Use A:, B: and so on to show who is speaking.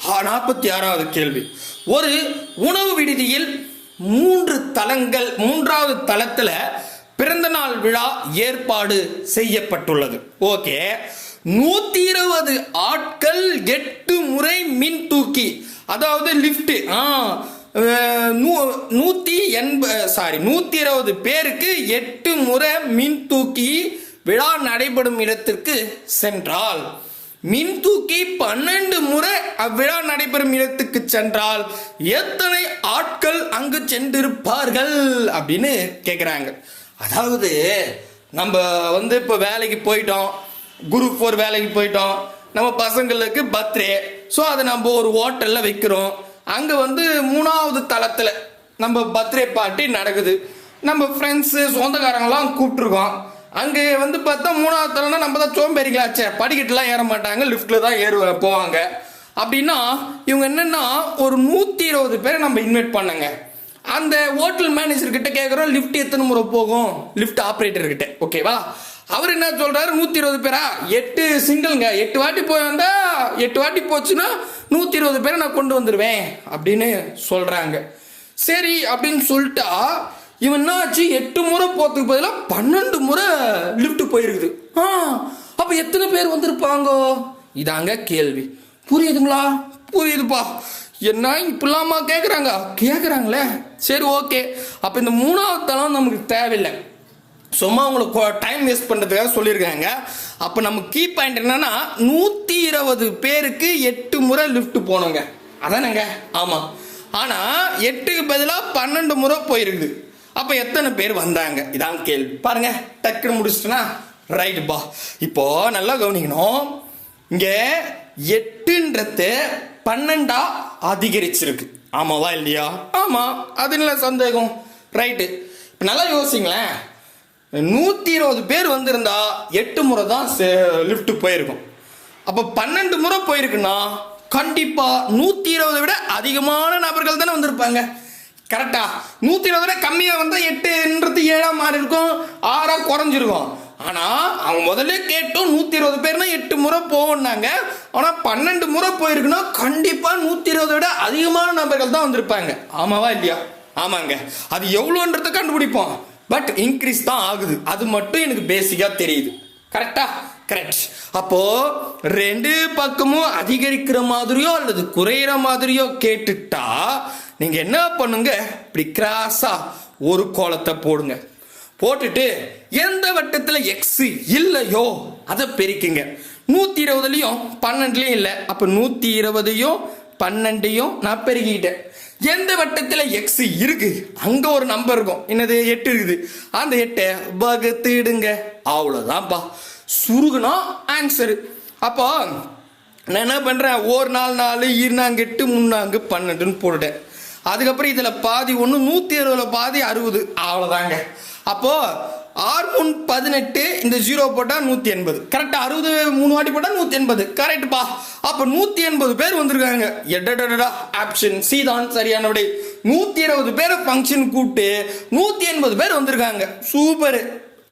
A: 46வது கேள்வி. ஒரு உணவு விடுதியில் மூன்றாவது தளத்துல பிறந்த நாள் விழா ஏற்பாடு செய்யப்பட்டுள்ளது. ஓகே, 120 ஆட்கள் 8 முறை மின் தூக்கி, அதாவது லிப்ட் 120 பேருக்கு 8 முறை மின் தூக்கி விழா நடைபெறும் இடத்திற்கு சென்றால், மின் தூக்கி 12 முறை அவ்விழா நடைபெறும் இடத்துக்கு சென்றால் எத்தனை ஆட்கள் அங்கு சென்றிருப்பார்கள் அப்படின்னு கேட்குறாங்க. அதாவது நம்ம இப்போ வேலைக்கு போயிட்டோம், குரூப் 4 வேலைக்கு போயிட்டோம், நம்ம பசங்களுக்கு பர்த்டே, ஸோ அதை நம்ம ஒரு ஹோட்டலில் வைக்கிறோம். அங்கே 3வது தளத்தில் நம்ம பர்த்டே பார்ட்டி நடக்குது. நம்ம ஃப்ரெண்ட்ஸு சொந்தக்காரங்களாம் கூப்பிட்ருக்கோம். அங்கே பார்த்தா 3வது தளம்னா நம்ம தான் சோம்பேறிங்களாச்சே, படிக்கட்டுலாம் ஏற மாட்டாங்க, லிஃப்ட்டில் தான் போவாங்க. அப்படின்னா இவங்க என்னென்னா ஒரு 120 பேரை நம்ம இன்வைட் பண்ணங்க. அந்த ஹோட்டல் மேனேஜர் கிட்ட கேட்குறோம், லிஃப்ட் எத்தனை முறை போகும், லிஃப்ட் ஆப்ரேட்டர் கிட்ட. ஓகேவா, அவர் என்ன சொல்றாரு, 120 பேரா, 8 சிங்கிள்ங்க, 8 வாட்டி போய் வந்தா 8 வாட்டி போச்சுன்னா 120 பேரை நான் கொண்டு வந்துடுவேன் அப்படின்னு சொல்றாங்க. சரி அப்படின்னு சொல்லிட்டா இவன் என்ன ஆச்சு, 8 முறை போறதுக்கு பதிலாக 12 முறை லிஃப்ட் போயிருக்குது. அப்ப எத்தனை பேர் வந்திருப்பாங்க, இதாங்க கேள்வி. புரியுதுங்களா? புரியுதுப்பா. என்ன இப்படிலாமா கேட்குறாங்களே. சரி, ஓகே. அப்போ இந்த 3வது தளம் நமக்கு தேவையில்லை, சும்மா உங்களுக்கு டைம் வேஸ்ட் பண்ணுறதுக்காக சொல்லியிருக்காங்க. அப்போ நம்ம கீ பாயிண்ட் என்னன்னா 120 பேருக்கு 8 முறை லிஃப்ட் போனோங்க, அதானங்க? ஆமாம். ஆனால் 8க்கு பதிலாக 12 முறை போயிருக்குது. அப்போ எத்தனை பேர் வந்தாங்க, இதான் கேள்வி. பாருங்க, டக்குன்னு முடிச்சிட்டேன்னா ரைட்டுப்பா. இப்போ நல்லா கவனிக்கணும், இங்கே 8ன்றது 12 அதிகரிச்சிருக்கு. ஆமாவா இல்லையா? ஆமாம், அது இல்லை சந்தேகம். ரைட்டு. இப்போ நல்லா யோசிங்களேன், 120 பேர் வந்திருந்தா 8 முறை தான் லிஃப்ட் போயிருக்கும். அப்போ 12 முறை போயிருக்குன்னா கண்டிப்பா 120 விட அதிகமான நபர்கள் தானே வந்திருப்பாங்க. கரெக்டா? 120 விட கம்மியா வந்தா 8ன்றது 7 மாறி இருக்கும், 6 குறைஞ்சிருக்கும். ஆனா அவங்க முதல்ல கேட்டோம் 120 பேர்னா 8 முறை போனாங்க. ஆனா 12 முறை போயிருக்குன்னா கண்டிப்பா 120 விட அதிகமான நபர்கள் தான் வந்திருப்பாங்க. ஆமாவா இல்லையா? ஆமாங்க. அது எவ்வளோன்றத கண்டுபிடிப்போம், பட் இன்க்ரீஸ் தான் ஆகுது, அது மட்டும் எனக்கு பேசிக்கா தெரியுது. கரெக்டா? கரெக்ட். அப்போ 2 பக்கமும் அதிகரிக்கிற மாதிரியோ அல்லது குறையிற மாதிரியோ கேட்டுட்டா நீங்க என்ன பண்ணுங்க, இப்படி கிராஸா ஒரு கோலத்தை போடுங்க. போட்டுட்டு எந்த வட்டத்துல எக்ஸ் இல்லையோ அதை பெருக்குங்க. 120லயும் 12லயும் இல்லை, அப்ப 120யும் 12யும் நான் பெருக்கிட்டேன். எந்த வட்டத்துல எக்ஸ் இருக்கு அங்க ஒரு நம்பர் இருக்கும், என்னது 8 இருக்குது, அந்த 8 வகுத்துடுங்க. அவ்வளவுதான்ப்பா, சுருகுனா ஆன்சரு. அப்போ நான் என்ன பண்றேன், 1 4 4 2 8 3 12 போட்டுட்டேன். அதுக்கப்புறம் இதுல பாதி 1, 120ல பாதி 60, அவ்வளவுதாங்க. அப்போ 6 18, இந்த 0 போட்டா 180. கரெக்டா? 60 3 வாட்டி போட்டா 180. கரெக்ட்பா. அப்ப 180 பேர் வந்திருக்காங்க. எடடடா, ஆப்ஷன் சி தான் சரியான விடை. 120 பேரை ஃபங்க்ஷன் கூப்பிட்டு 180 பேர் வந்திருக்காங்க. சூப்பர்.